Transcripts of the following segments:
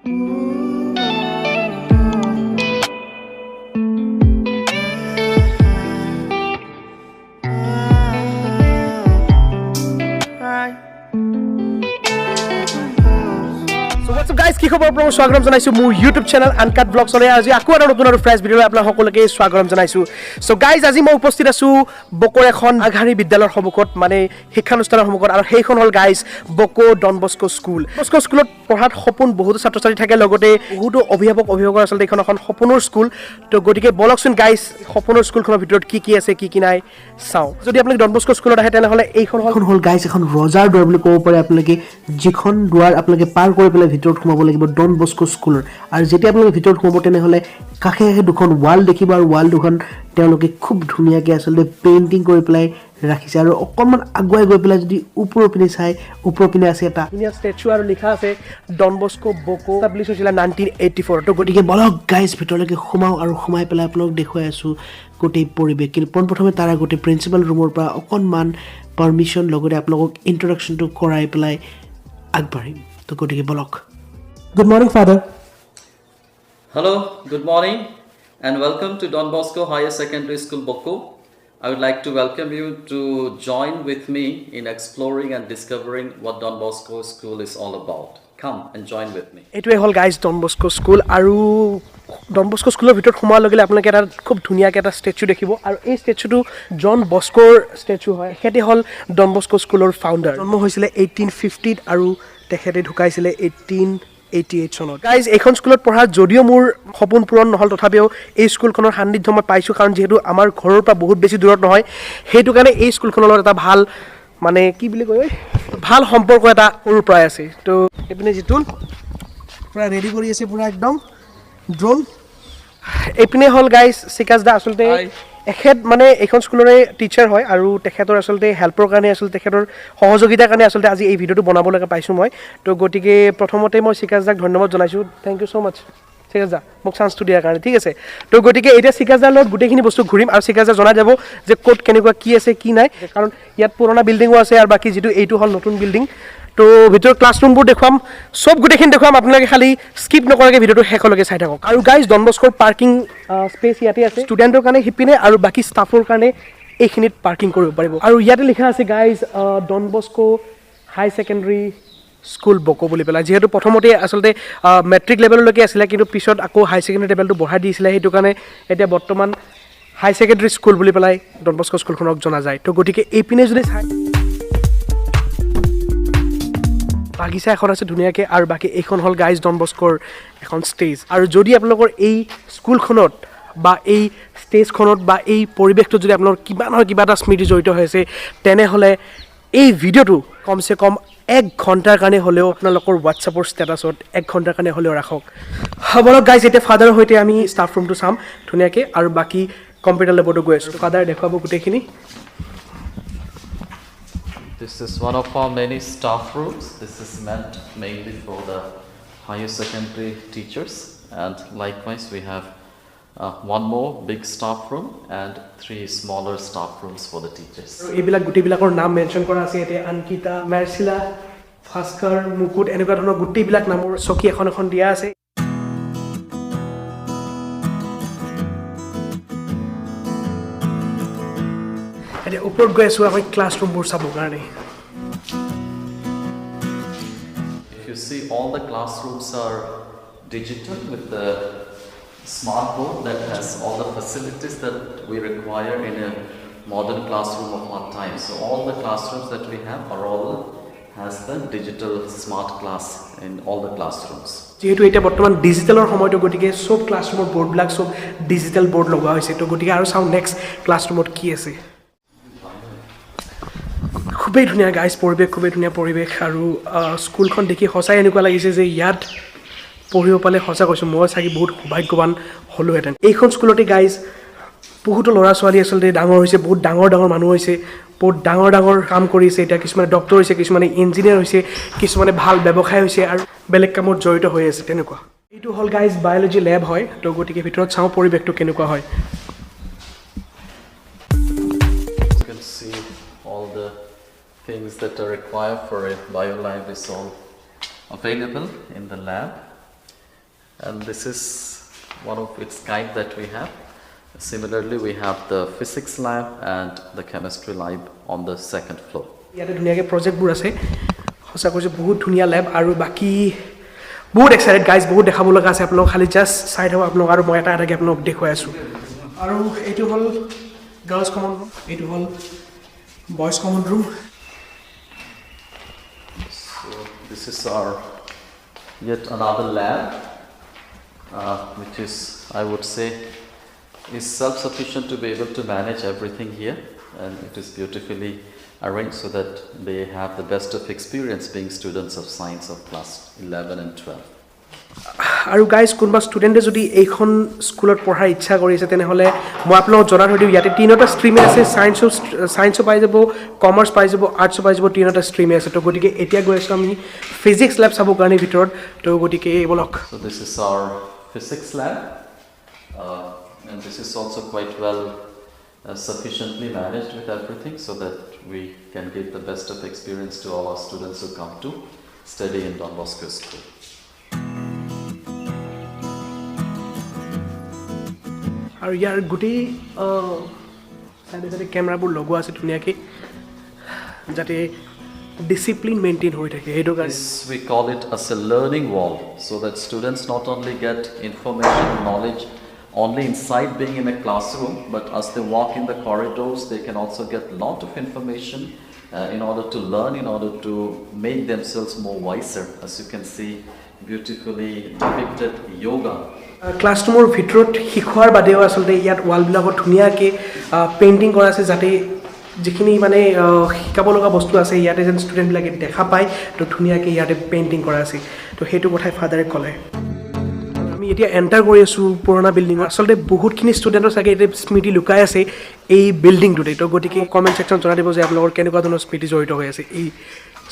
কি খবৰ আপোনালোকক স্বাগতম জনাইছো মোৰ ইউটিউব চেনেল আনকাট ব্লগছলৈ আজি আকৌ এটা নতুন আৰু ফ্ৰেছ ভিডিঅ'লৈ আপোনালোক সকলোকে স্বাগতম জনাইছো সো গাইজ আজি মই উপস্থিত আছো বকৰ এখন আঘাৰী বিদ্যালয়ৰ সন্মুখত মানে শিক্ষানুষ্ঠানৰ সন্মুখত আৰু সেইখন হ'ল গাইজ বকো ডন বস্কো স্কুল বস্কো স্কুলত পঢ়াত সপোন বহুতো ছাত্ৰ ছাত্ৰী থাকে লগতে বহুতো অভিভাৱকৰ আচলতে এইখন এখন সপোনৰ স্কুল তো গতিকে বলকচোন গাইজ সপোনৰ স্কুলখনৰ ভিতৰত কি আছে কি নাই চাওঁ যদি আপুনি ডন বস্কো স্কুলত আহে তেনেহ'লে এইখন হ'ল গাইজ এখন ৰজাৰ দুৱাৰ বুলি ক'ব পাৰে আপোনালোকে যিখন দুৱাৰ আপোনালোকে পাৰ কৰি পেলাই ভিতৰত সোমাব লাগিব ডন বস্কো স্কুলৰ আৰু যেতিয়া আপোনালোকে ভিতৰত সোমাব তেনেহ'লে কাষে কাষে দুখন ৱাল দেখিব আৰু ৱাল দুখন তেওঁলোকে খুব ধুনীয়াকৈ আচলতে পেইণ্টিং কৰি পেলাই ৰাখিছে আৰু অকণমান আগুৱাই গৈ পেলাই যদি ওপৰৰ পিনে চাই ওপৰৰ পিনে আছে এটা ধুনীয়া ষ্টেচু আৰু লিখা আছে ডন বস্কো বকো এষ্টাব্লিছ হৈছিলে 1984 তো গতিকে বলক গাইজ ভিতৰলৈকে সোমাওঁ আৰু সোমাই পেলাই আপোনালোক দেখুৱাই আছোঁ গোটেই পৰিৱেশ কিন্তু পোনপ্ৰথমে তাৰ আগতে প্ৰিন্সিপাল ৰুমৰ পৰা অকণমান পাৰ্মিশ্যন লগতে আপোনালোকক ইন্ট্ৰডাকশ্যনটো কৰাই পেলাই আগবাঢ়িম তো গতিকে বলক Good morning, Father. Hello, good morning, and welcome to Don Bosco Higher Secondary School Boko. I would like to welcome you to join with me in exploring and discovering what Don Bosco School is all about. Come and join with me. It will guys Don Bosco School. Aru Don Bosco School ভিতৰত সোমাৰ লগে আপোনালোকে এটা খুব ধুনীয়াকৈ এটা statue দেখিব আৰু এই ষ্টেচুটো জন বস্কোৰ ষ্টেচু হয় সেটি হ'ল ডন বস্কো স্কুলৰ ফাউণ্ডাৰ জন্ম হৈছিলে 1850 আৰু তেখেতে ঢুকাইছিলে 1888 চনত গাইজ এইখন স্কুলত পঢ়া যদিও মোৰ সপোন পূৰণ নহ'ল তথাপিও এই স্কুলখনৰ সান্নিধ্য মই পাইছোঁ কাৰণ যিহেতু আমাৰ ঘৰৰ পৰা বহুত বেছি দূৰত নহয় সেইটো কাৰণে এই স্কুলখনৰ লগত এটা ভাল মানে কি বুলি কয় ভাল সম্পৰ্ক এটা সৰুৰ পৰাই আছে তো এইপিনে জিতুল পূৰা ৰেডি কৰি আছে পূৰা একদম ড্ৰোন এইপিনে হ'ল গাইজ চিকাছ দা আচলতে এখেত মানে এইখন স্কুলৰে টিচাৰ হয় আৰু তেখেতৰ আচলতে হেল্পৰ কাৰণে আচলতে তেখেতৰ সহযোগিতাৰ কাৰণে আচলতে আজি এই ভিডিঅ'টো বনাবলৈকে পাইছোঁ মই তো গতিকে প্ৰথমতে মই চিকাছ দাক ধন্যবাদ জনাইছোঁ থেংক ইউ ছ' মাছ চিকাছ দা মোক চান্সটো দিয়াৰ কাৰণে ঠিক আছে তো গতিকে এতিয়া চিকাছ দাৰ লগত গোটেইখিনি বস্তু ঘূৰিম আৰু চিকাছ দা জনাই যাব যে ক'ত কেনেকুৱা কি আছে কি নাই কাৰণ ইয়াত পুৰণা বিল্ডিঙো আছে আৰু বাকী যিটো এইটো হ'ল নতুন বিল্ডিং তো ভিতৰৰ ক্লাছৰুমবোৰ দেখুৱাম সব গোটেইখিনি দেখুৱাম আপোনালোকে খালি স্কিপ নকৰাকৈ ভিডিঅ'টো শেষলৈকে চাই থাকক আৰু গাইজ ডন বস্কোৰ পাৰ্কিং স্পেচ ইয়াতে আছে ষ্টুডেণ্টৰ কাৰণে সিপিনে আৰু বাকী ষ্টাফৰ কাৰণে এইখিনিত পাৰ্কিং কৰিব পাৰিব আৰু ইয়াতে লিখা আছে গাইজ ডন বস্কো হাই ছেকেণ্ডেৰী স্কুল বকো বুলি পেলাই যিহেতু প্ৰথমতে আচলতে মেট্ৰিক লেভেললৈকে আছিলে কিন্তু পিছত আকৌ হাই ছেকেণ্ডেৰী লেভেলটো বঢ়াই দিছিলে সেইটো কাৰণে এতিয়া বৰ্তমান হাই ছেকেণ্ডেৰী স্কুল বুলি পেলাই ডন বস্কো স্কুলখনক জনা যায় তো গতিকে এইপিনে যদি চাই বাগিচা এখন আছে ধুনীয়াকৈ আৰু বাকী এইখন হ'ল গাইজ ডন বস্কোৰ এখন ষ্টেজ আৰু যদি আপোনালোকৰ এই স্কুলখনত বা এই ষ্টেজখনত বা এই পৰিৱেশটোত যদি আপোনালোকৰ কিবা নহয় কিবা এটা স্মৃতি জড়িত হৈ আছে তেনেহ'লে এই ভিডিঅ'টো কমচে কম 1 ঘণ্টাৰ কাৰণে হ'লেও আপোনালোকৰ হোৱাটছআপৰ ষ্টেটাছত 1 ঘণ্টাৰ কাৰণে হ'লেও ৰাখক বলক গাইজ এতিয়া ফাদাৰৰ সৈতে আমি ষ্টাফ ৰুমটো চাম ধুনীয়াকৈ আৰু বাকী কম্পিউটাৰ লেবতো গৈ আছোঁ ফাদাৰ দেখুৱাব গোটেইখিনি This is one of our many staff rooms. This is meant mainly for the higher secondary teachers, and likewise we have one more big staff room and 3 smaller staff rooms for the teachers. এইবিলাক গোটেইবিলাকৰ নাম mention কৰা আছে এতিয়া আনকিতা মাৰ্চিলা ভাস্কৰ মুকুট এনেকুৱা ধৰণৰ গোটেইবিলাক নামৰ চকী এখন দিয়া আছে এতিয়া ওপৰত গৈ আছোঁ আমি ক্লাছৰুমবোৰ চাবৰ কাৰণে If you see, all the classrooms are digital with the smart board that has all the facilities that we require in a modern classroom of our time. So all the classrooms that we have are all has the digital smart class in all the classrooms. যেহেতু এতিয়া বৰ্তমান ডিজিটেলৰ সময়টো গতিকে সব ক্লাছৰুমৰ বৰ্ডবিলাক সব digital board লগোৱা হৈছে তো গতিকে আৰু চাওঁ নেক্সট ক্লাছৰুমত কি আছে খুবেই ধুনীয়া গাইজ পৰিৱেশ খুবেই ধুনীয়া পৰিৱেশ আৰু স্কুলখন দেখি সঁচাই এনেকুৱা লাগিছে যে ইয়াত পঢ়িব পালে সঁচা কৈছোঁ মই চাগে বহুত সৌভাগ্যৱান হ'লোহেঁতেন এইখন স্কুলতে গাইজ বহুতো ল'ৰা ছোৱালী আচলতে ডাঙৰ হৈছে বহুত ডাঙৰ মানুহ হৈছে বহুত ডাঙৰ কাম কৰিছে এতিয়া কিছুমানে ডক্টৰ হৈছে কিছুমানে ইঞ্জিনিয়াৰ হৈছে কিছুমানে ভাল ব্যৱসায় হৈছে আৰু বেলেগ কামত জড়িত হৈ আছে তেনেকুৱা এইটো হ'ল গাইজ বায়'লজি লেব হয় তো গতিকে ভিতৰত চাওঁ পৰিৱেশটো কেনেকুৱা হয় You can see all the things that are required for a bio lab is all available in the lab. And this is one of its kind that we have. Similarly, we have the physics lab and the chemistry lab on the second floor. ইয়াতে ধুনীয়াকৈ প্ৰজেক্টবোৰ আছে সঁচা কৈছোঁ বহুত ধুনীয়া লেব আৰু বাকী বহুত এক্সাইটেড গাইজ বহুত দেখাব লগা আছে আপোনালোক খালি জাষ্ট চাই থাকক আপোনালোক আৰু মই এটা এটাকৈ আপোনালোক দেখুৱাই আছোঁ আৰু এইটো হ'ল গাৰ্লছ কমন ৰুম এইটো হ'ল boys common room So this is our yet another lab, which is, I would say, is self-sufficient to be able to manage everything here, and it is beautifully arranged so that they have the best of experience being students of science of class 11 and 12. আৰু guys কোনোবা ষ্টুডেণ্টে যদি এইখন স্কুলত পঢ়াৰ ইচ্ছা কৰিছে তেনেহ'লে মই আপোনালোকক জনাই থৈ দিওঁ ইয়াতে তিনিটা ষ্ট্ৰীমে আছে ছায়েন্সো পাই যাব কমাৰ্চ পাই যাব আৰ্টছো পাই যাব তিনিটা ষ্ট্ৰীমে আছে তো গতিকে এতিয়া গৈ আছোঁ আমি ফিজিক্স লেব চাবৰ কাৰণে ভিতৰত তো গতিকে বলক So this is our physics lab, and this is also quite well sufficiently managed with everything so that we can give the best of experience to all our students who come to study in Don Bosco School. আৰু ইয়াৰ গোটেই চাইডে চাইডে কেমেৰাবোৰ লগোৱা আছে ধুনীয়াকৈ যাতে discipline maintain হৈ থাকে সেইটো কাৰণে We call it as a learning wall so that students not only get information and knowledge only inside being in a classroom, but as they walk in the corridors they can also get a lot of information in order to learn, in order to make themselves more wiser. As you can see, beautifully depicted yoga. ক্লাছৰুমৰ ভিতৰত শিকোৱাৰ বাদেও আচলতে ইয়াত ৱালবিলাকত ধুনীয়াকৈ painting কৰা আছে যাতে যিখিনি মানে শিকাব লগা বস্তু আছে ইয়াতে যেন ষ্টুডেণ্টবিলাকে দেখা পায় তো ধুনীয়াকৈ ইয়াতে পেইণ্টিং কৰা আছে তো সেইটো কথাই ফাদাৰে ক'লে আমি এতিয়া এণ্টাৰ কৰি আছোঁ পুৰণা বিল্ডিঙত আচলতে বহুতখিনি ষ্টুডেণ্টৰ চাগে এতিয়া স্মৃতি লুকাই আছে এই বিল্ডিংটোতে তো গতিকে কমেণ্ট ছেকশ্যন জনাই দিব যে আপোনালোকৰ কেনেকুৱা ধৰণৰ স্মৃতি জড়িত হৈ আছে এই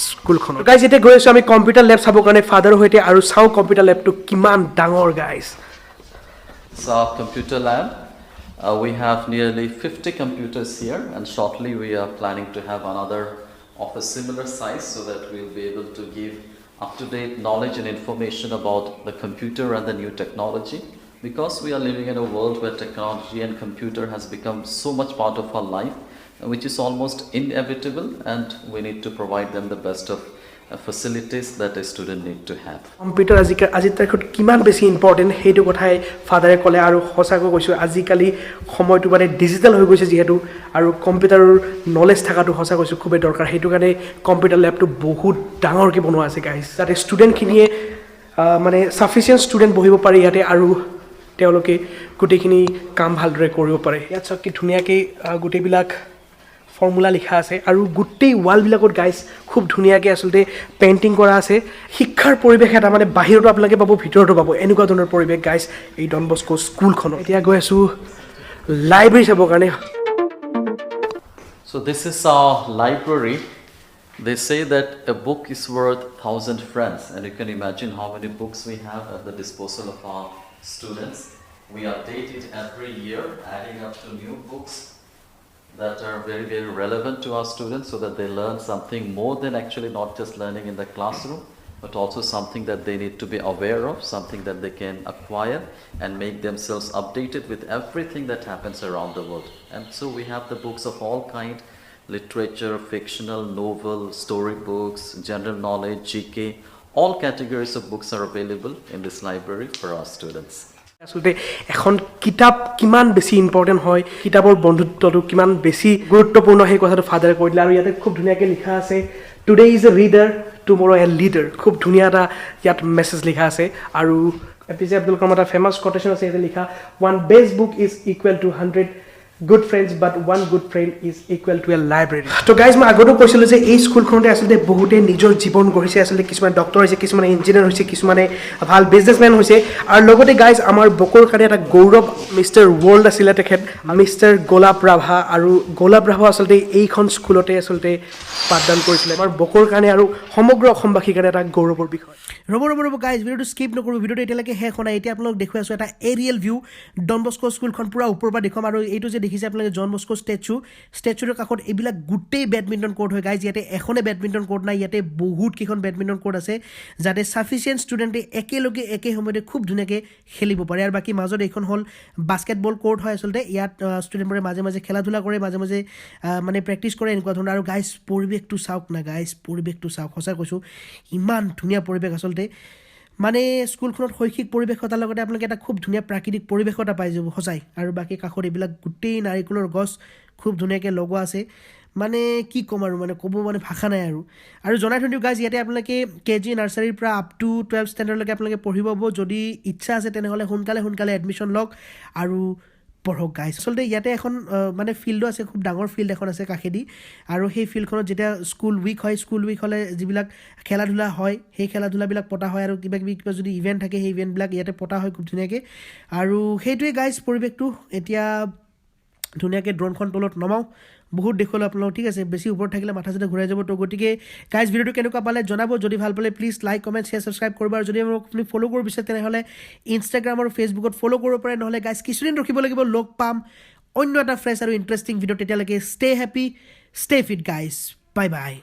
স্কুলখনত গাইজ এতিয়া গৈ আছোঁ আমি কম্পিউটাৰ লেব চাবৰ কাৰণে ফাদাৰৰ সৈতে আৰু চাওঁ কম্পিউটাৰ লেবটো কিমান ডাঙৰ guys It's our computer lab. We have nearly 50 computers here, and shortly we are planning to have another of a similar size so that we'll be able to give up-to-date knowledge and information about the computer and the new technology. Because we are living in a world where technology and computer has become so much part of our life, which is almost inevitable, and we need to provide them the best of facilities that a student need to have. Computer আজিৰ তাৰিখত কিমান বেছি important সেইটো কথাই ফাদাৰে ক'লে আৰু সঁচাকৈ কৈছোঁ আজিকালি সময়টো মানে ডিজিটেল হৈ গৈছে যিহেতু আৰু কম্পিউটাৰৰ নলেজ থকাটো সঁচা কৈছোঁ খুবেই দৰকাৰ সেইটো কাৰণে কম্পিউটাৰ লেবটো বহুত ডাঙৰকৈ বনোৱা আছে গাইজ যাতে ষ্টুডেণ্টখিনিয়ে মানে ছাফিচিয়েণ্ট ষ্টুডেণ্ট বহিব পাৰে ইয়াতে আৰু তেওঁলোকে গোটেইখিনি কাম ভালদৰে কৰিব পাৰে ইয়াত চাওক কি ধুনীয়াকৈ গোটেইবিলাক ফৰ্মুলা লিখা আছে আৰু গোটেই ৱালবিলাকত গাইজ খুব ধুনীয়াকৈ আচলতে পেইণ্টিং কৰা আছে শিক্ষাৰ পৰিৱেশ এটা মানে বাহিৰতো আপোনালোকে পাব ভিতৰতো পাব এনেকুৱা ধৰণৰ পৰিৱেশ গাইজ এই ডন বস্কো স্কুলখনত এতিয়া গৈ আছোঁ লাইব্ৰেৰী চাবৰ কাৰণে So this is our library. They say that a book is worth 1,000 friends, and you can imagine how many books we have at the disposal of our students. We update it every year, adding up to new books that are very, very relevant to our students so that they learn something more than actually not just learning in the classroom, but also something that they need to be aware of, something that they can acquire and make themselves updated with everything that happens around the world. And so we have the books of all kind, literature, fictional, novel, storybooks, general knowledge, GK, all categories of books are available in this library for our students. আচলতে এখন কিতাপ কিমান বেছি important হয় কিতাপৰ বন্ধুত্বটো কিমান বেছি গুৰুত্বপূৰ্ণ সেই কথাটো ফাদাৰে কৈ দিলে আৰু ইয়াতে খুব ধুনীয়াকৈ লিখা আছে today is a reader tomorrow a leader খুব ধুনীয়া এটা ইয়াত মেছেজ লিখা আছে আৰু APJ আব্দুল কালামৰ এটা ফেমাছ কোটেশ্যন আছে ইয়াতে লিখা one best book is equal to 100 good friends but one good friend is equal to a library তো গাইজ মই আগতো কৈছিলোঁ যে এই স্কুলখনতে আচলতে বহুতে নিজৰ জীৱন গঢ়িছে আচলতে কিছুমান ডক্টৰ হৈছে কিছুমানে ইঞ্জিনিয়াৰ হৈছে কিছুমানে ভাল বিজনেছমেন হৈছে আৰু লগতে গাইজ আমাৰ বকৰ কাৰণে এটা গৌৰৱ মিষ্টাৰ ৱৰ্ল্ড আছিলে তেখেত মিষ্টাৰ গোলাপ ৰাভা আৰু গোলাপ ৰাভা আচলতে এইখন স্কুলতে আচলতে পাঠদান কৰিছিলে আমাৰ বকৰ কাৰণে আৰু সমগ্ৰ অসমবাসীৰ কাৰণে এটা গৌৰৱৰ বিষয় ৰ'ব গাইজ ভিডিঅ'টো স্কিপ নকৰোঁ ভিডিঅ'টো এতিয়ালৈকে শেষ হোৱা নাই এতিয়া আপোনালোক দেখুৱাই আছোঁ এটা এৰিয়েল ভিউ ডন বস্কো স্কুলখন পুৰা ওপৰৰ পৰা দেখুৱাম আৰু এইটো যে দেখিছে আপোনালোকে জন বস্কো ষ্টেচুৰ কাষত এইবিলাক গোটেই বেডমিণ্টন কোৰ্ট হয় গাইজ ইয়াতে এখনে বেডমিণ্টন কোৰ্ট নাই ইয়াতে বহুত কেইখন বেডমিণ্টন কোৰ্ট আছে যাতে সাফিচিয়েণ্ট ষ্টুডেণ্টে একেলগে একে সময়তে খুব ধুনীয়াকৈ খেলিব পাৰে আৰু বাকী মাজত এইখন হ'ল বাস্কেটবল কোৰ্ট হয় আচলতে ইয়াত ষ্টুডেণ্টবোৰে মাজে মাজে খেলা ধূলা কৰে মাজে মাজে মানে প্ৰেক্টিছ কৰে এনেকুৱা ধৰণৰ আৰু গাইজ পৰিৱেশটো চাওক না গাইজ পৰিৱেশটো চাওক সঁচাই কৈছোঁ ইমান ধুনীয়া পৰিৱেশ আচলতে মানে স্কুলখনত শৈক্ষিক পৰিৱেশ এটাৰ লগতে আপোনালোকে এটা খুব ধুনীয়া প্ৰাকৃতিক পৰিৱেশ এটা পাই যাব সঁচাই আৰু বাকী কাষত এইবিলাক গোটেই নাৰিকলৰ গছ খুব ধুনীয়াকৈ লগোৱা আছে মানে কি ক'ম আৰু মানে ক'ব মানে ভাষা নাই আৰু জনাই থৈ দিওঁ গাইজ ইয়াতে আপোনালোকে কেজি নাৰ্চাৰীৰ পৰা আপ টু 12 ষ্টেণ্ডাৰ্ডলৈকে আপোনালোকে পঢ়িব পাব যদি ইচ্ছা আছে তেনেহ'লে সোনকালে এডমিশ্যন লওক আৰু পঢ়ক গাইজ আচলতে ইয়াতে এখন মানে ফিল্ডো আছে খুব ডাঙৰ ফিল্ড এখন আছে কাষেদি আৰু সেই ফিল্ডখনত যেতিয়া স্কুল উইক হ'লে যিবিলাক খেলা ধূলা হয় সেই খেলা ধূলাবিলাক পতা হয় আৰু কিবা যদি ইভেণ্ট থাকে সেই ইভেণ্টবিলাক ইয়াতে পতা হয় খুব ধুনীয়াকৈ আৰু সেইটোৱে গাইজ পৰিৱেশটো এতিয়া ধুনীয়াকৈ ড্ৰোনখন তলত নমাওঁ বহুত দেখুৱালোঁ আপোনালোক ঠিক আছে বেছি ওপৰত থাকিলে মাথা চাথা ঘূৰাই যাব তো গতিকে গাইজ ভিডিঅ'টো কেনেকুৱা পালে জনাব যদি ভাল পালে please like comment share subscribe কৰিব আৰু যদি আপুনি ফ'ল' কৰিব বিচাৰে তেনেহ'লে ইনষ্টাগ্ৰাম আৰু ফেচবুকত ফ'ল' কৰিব পাৰে নহ'লে গাইজ কিছুদিন ৰখিব লাগিব লগ পাম অন্য এটা ফ্ৰেছ আৰু ইণ্টাৰেষ্টিং ভিডিঅ' তেতিয়ালৈকে stay happy stay fit guys bye বাই